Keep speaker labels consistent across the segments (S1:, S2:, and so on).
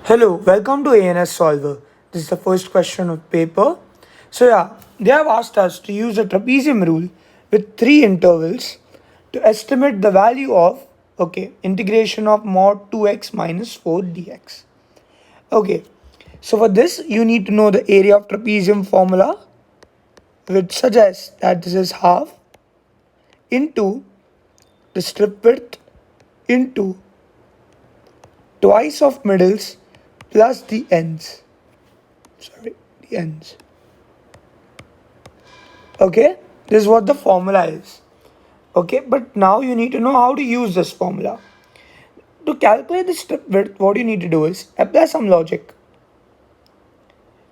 S1: Hello, welcome to ANS Solver. This is the first question of paper. They have asked us to use a trapezium rule with three intervals to estimate the value of integration of mod 2x minus 4 dx. Okay, so for this you need to know the area of trapezium formula, which suggests that this is half into the strip width into twice of middles plus the ends. The ends. Okay, this is what the formula is. Okay, but now you need to know how to use this formula. To calculate the strip width, what you need to do is apply some logic.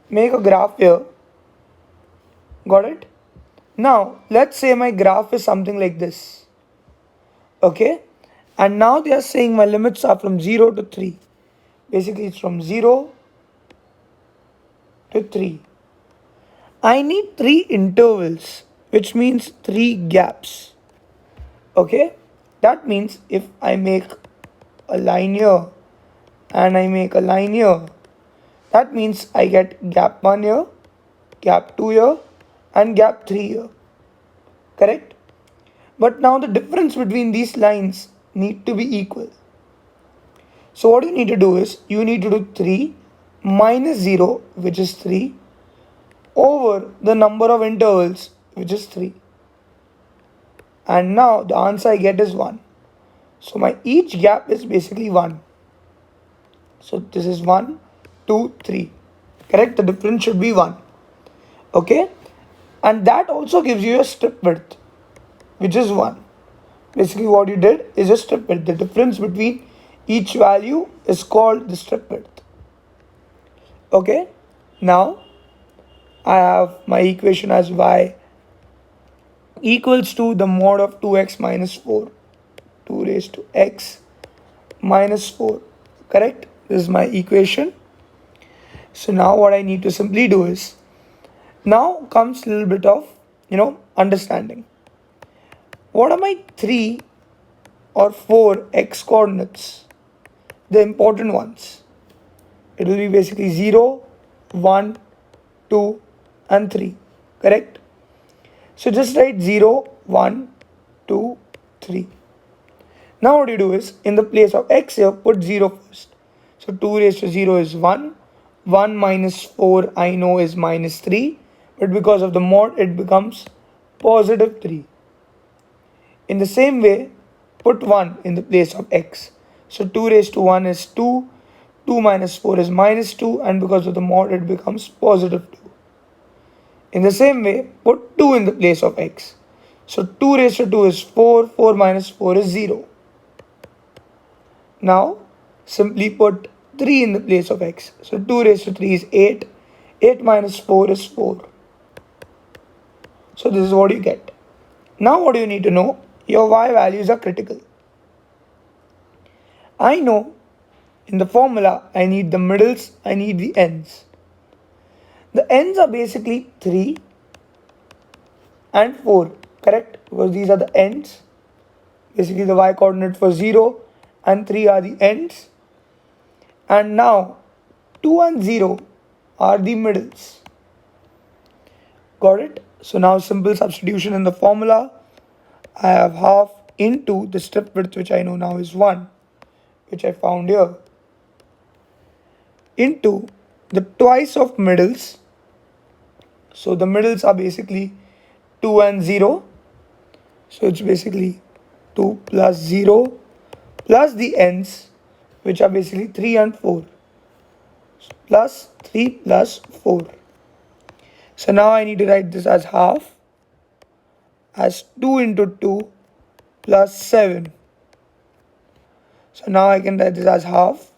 S1: Make a graph here. Got it? Now, let's say my graph is something like this. Okay, and now they are saying my limits are from 0 to 3. Basically, it's from 0 to 3. I need 3 intervals, which means 3 gaps. Okay, that means if I make a line here and I make a line here, that means I get gap 1 here, gap 2 here, and gap 3 here. Correct? But now the difference between these lines need to be equal. So what you need to do is you need to do 3 minus 0, which is 3, over the number of intervals, which is 3. And now the answer I get is 1. So my each gap is basically 1. So this is 1, 2, 3. Correct? The difference should be 1. Okay? And that also gives you a strip width, which is 1. Basically what you did is a strip width. The difference between each value is called the strip width. Okay? Now I have my equation as y equals to the mod of 2x minus 4. 2 raised to x minus 4. Correct? This is my equation. So now what I need to simply do is, now comes a little bit of understanding. What are my 3 or 4 x coordinates? The important ones. It will be basically 0, 1, 2 and 3. Correct? So just write 0, 1, 2, 3. Now what you do is, in the place of x here, put 0 first. So 2 raised to 0 is 1. 1 minus 4 I know is minus 3. But because of the mod, it becomes positive 3. In the same way, put 1 in the place of x. So 2 raised to 1 is 2. 2 minus 4 is minus 2. And because of the mod, it becomes positive 2. In the same way, put 2 in the place of x. So 2 raised to 2 is 4. 4 minus 4 is 0. Now, simply put 3 in the place of x. So 2 raised to 3 is 8. 8 minus 4 is 4. So this is what you get. Now what do you need to know? Your y values are critical. I know in the formula I need the middles, I need the ends. The ends are basically 3 and 4. Correct? Because these are the ends. Basically the y coordinate for 0 and 3 are the ends. And now 2 and 0 are the middles. Got it? So now simple substitution in the formula. I have half into the strip width, which I know now is 1, which I found here, into the twice of middles. So the middles are basically 2 and 0. So it's basically 2 plus 0 plus the ends, which are basically 3 and 4. Plus 3 plus 4. So now I need to write this as half, as 2 into 2 plus 7. So now I can write this as half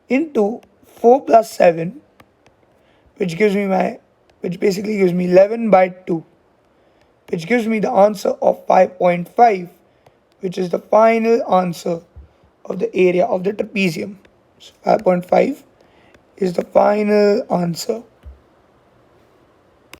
S1: into 4 plus 7, which basically gives me 11 by 2, which gives me the answer of 5.5, which is the final answer of the area of the trapezium. So 5.5 is the final answer.